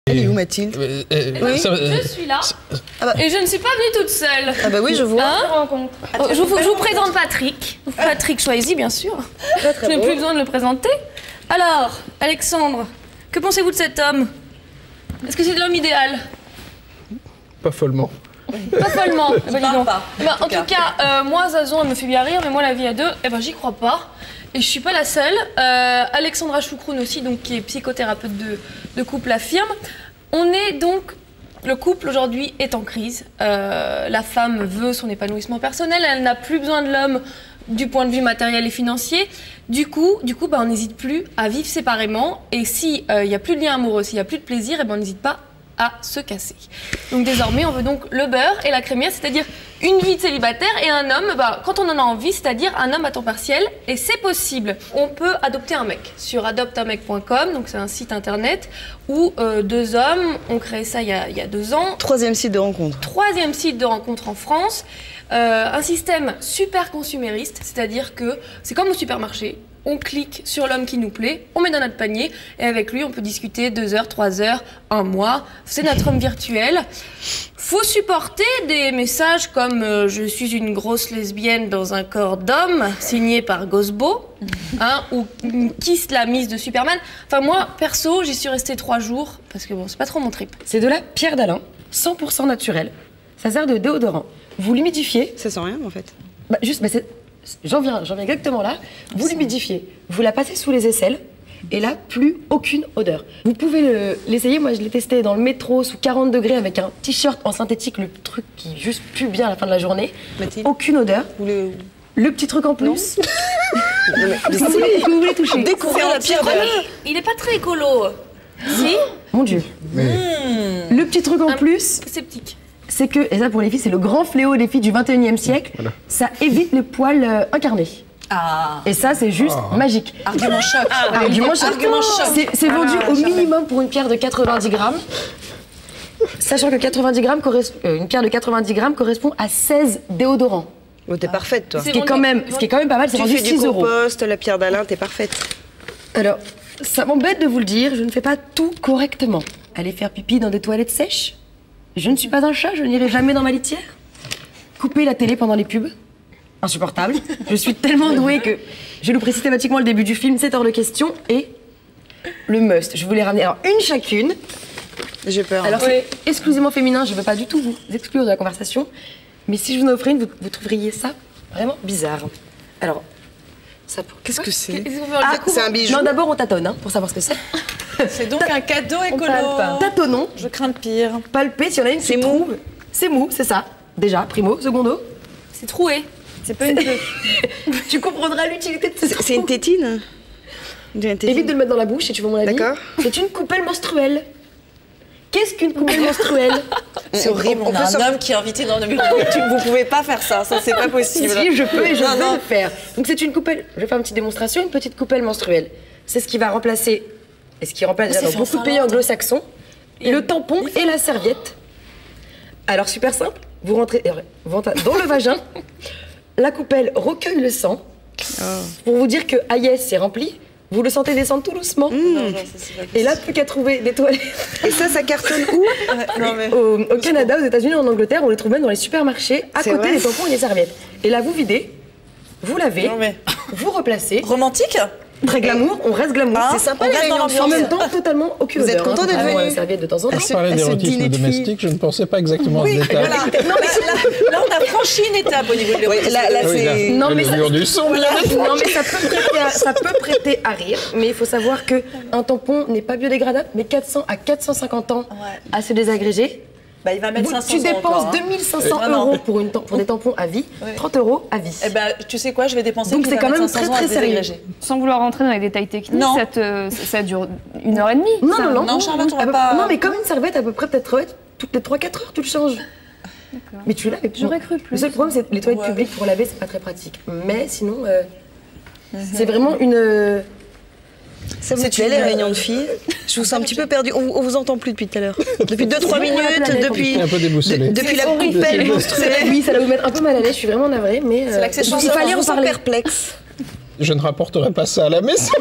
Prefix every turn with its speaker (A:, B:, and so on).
A: Elle est où, Mathilde?
B: Oui.
C: Je suis là. Et je ne suis pas venue toute seule.
A: Ah bah oui, je vois.
C: Je vous présente Patrick. Patrick Choisy, bien sûr. Je n'ai plus besoin de le présenter. Alors, Alexandre, que pensez-vous de cet homme? Est-ce que c'est l'homme idéal?
B: Pas follement.
C: Pas follement. En tout cas, moi, Zazon, elle me fait bien rire, mais moi, la vie à deux, j'y crois pas. Et je suis pas la seule. Alexandra Choucroune aussi, donc, qui est psychothérapeute de couple, affirme. Le couple aujourd'hui est en crise. La femme veut son épanouissement personnel, elle n'a plus besoin de l'homme du point de vue matériel et financier. Du coup, on n'hésite plus à vivre séparément. Et s'il n'y a plus de lien amoureux, s'il n'y a plus de plaisir, on n'hésite pas à se casser. Donc désormais, on veut donc le beurre et la crémière, c'est-à-dire une vie de célibataire et un homme, quand on en a envie, c'est-à-dire un homme à temps partiel. Et c'est possible. On peut adopter un mec sur adopteunmec.com, donc c'est un site internet où deux hommes ont créé ça il y a 2 ans.
A: Troisième site de rencontre.
C: Troisième site de rencontre en France. Un système super consumériste, c'est-à-dire que c'est comme au supermarché. On clique sur l'homme qui nous plaît, on met dans notre panier et avec lui, on peut discuter 2 heures, 3 heures, 1 mois. C'est notre homme virtuel. Faut supporter des messages comme je suis une grosse lesbienne dans un corps d'homme, signé par Gosbo, ou Kiss la mise de Superman. Enfin, moi, perso, j'y suis restée 3 jours parce que bon, c'est pas trop mon trip.
D: C'est de la pierre d'Alain, 100% naturel. Ça sert de déodorant. Vous l'humidifiez.
A: Ça sent rien en fait.
D: J'en viens exactement là. Vous l'humidifiez, vous la passez sous les aisselles et là, plus aucune odeur. Vous pouvez l'essayer, moi je l'ai testé dans le métro sous 40 degrés avec un t-shirt en synthétique, le truc qui juste pue bien à la fin de la journée. Mathilde, aucune odeur. Le petit truc en plus. Vous voulez toucher.
A: Découvrir la pierre d'Alain.
C: Il n'est pas très écolo. Si.
D: Mon Dieu. Le petit truc en plus.
C: Sceptique.
D: C'est que, et ça pour les filles, c'est le grand fléau des filles du 21e siècle, ça évite les poils incarnés. Et ça, c'est juste magique.
A: Argument choc.
D: Argument choc. C'est vendu au minimum pour une pierre de 90 grammes. Sachant que 90 grammes une pierre de 90 grammes correspond à 16 déodorants.
A: Oh, t'es parfaite, toi.
D: Ce qui est quand même pas mal, c'est vendu 6 €.
A: Tu fais du compost, la pierre d'Alain, t'es parfaite.
D: Alors, ça m'embête de vous le dire, je ne fais pas tout correctement. Aller faire pipi dans des toilettes sèches? Je ne suis pas un chat, je n'irai jamais dans ma litière. Couper la télé pendant les pubs? Insupportable. Je suis tellement douée que je louperai systématiquement le début du film, c'est hors de question. Et le must, je voulais ramener alors une chacune.
A: J'ai peur.
D: Alors c'est exclusivement féminin, je ne veux pas du tout vous exclure de la conversation. Mais si je vous en offrais une, vous trouveriez ça vraiment bizarre. Alors, ça pour...
A: Qu'est-ce que c'est?
D: C'est un bijou. Non, d'abord on tâtonne pour savoir ce que c'est.
E: C'est donc un cadeau écolo.
D: Tâtonnons.
E: Je crains le pire.
D: Palper, s'il y en a une qui trouve. C'est mou, c'est ça. Déjà, primo. Secondo.
C: C'est troué.
E: C'est pas une
D: Tu comprendras l'utilité de ça.
A: C'est une tétine.
D: Évite de le mettre dans la bouche si tu veux mon avis.
A: D'accord.
D: C'est une coupelle menstruelle. Qu'est-ce qu'une coupelle menstruelle?
E: C'est horrible, on a un homme qui est invité dans le bureau. Vous pouvez pas faire ça, c'est pas possible.
D: Si, je peux et je vais le faire. Donc c'est une coupelle, je vais faire une petite démonstration, une petite coupelle menstruelle. C'est ce qui va remplacer, et ce qui remplace déjà dans beaucoup de pays anglo-saxons, le tampon et la serviette. Alors super simple, vous rentrez dans le vagin, la coupelle recueille le sang, pour vous dire que Aïe, c'est rempli. Vous le sentez descendre tout doucement. Et là, plus qu'à trouver des toilettes.
A: Et ça cartonne où?
D: Au Canada, aux États-Unis, en Angleterre, on les trouve même dans les supermarchés, à côté des tampons et des serviettes. Et là, vous videz, vous lavez, vous replacez.
E: Romantique?
D: Très glamour, on reste glamour.
A: C'est sympa,
D: on reste dans l'ambiance. En même temps, totalement aucune odeur.
A: Vous êtes content d'être venu?
D: Serviette de temps en temps.
B: Je parlais d'érotisme domestique, je ne pensais pas exactement à ce détail.
E: Voilà. Non, mais là, on a franchi une étape au niveau de l'érotisme.
D: Non, mais
B: du son.
D: Non, mais ça peut prêter à rire. Mais il faut savoir qu'un tampon n'est pas biodégradable, mais 400 à 450 ans à se désagréger.
E: Il va mettre 500
D: Tu dépenses 2500 € pour des tampons à vie, 30 € à vie.
E: Eh ben, tu sais quoi, je vais dépenser.
D: Donc c'est quand même très sérieux.
F: Sans vouloir rentrer dans les détails techniques, ça dure 1h30.
D: Non,
E: Charlotte, on va pas...
D: Non, mais comme une serviette, à peu près peut-être toutes les 3-4 heures, tu le changes. Mais tu laves.
F: J'aurais cru plus.
D: Le seul problème, c'est que les toilettes publiques pour laver, c'est pas très pratique. Mais sinon, c'est vraiment une...
A: Ça vous plaît, les réunions de filles? Je vous sens un petit peu perdu. On vous entend plus depuis tout à l'heure. Depuis 2-3 minutes, depuis la coupelle menstruelle.
D: Oui, ça va vous mettre un peu mal à l'aise, je suis vraiment navrée, mais
A: il fallait en parler. Perplexe.
B: Je ne rapporterai pas ça à la maison.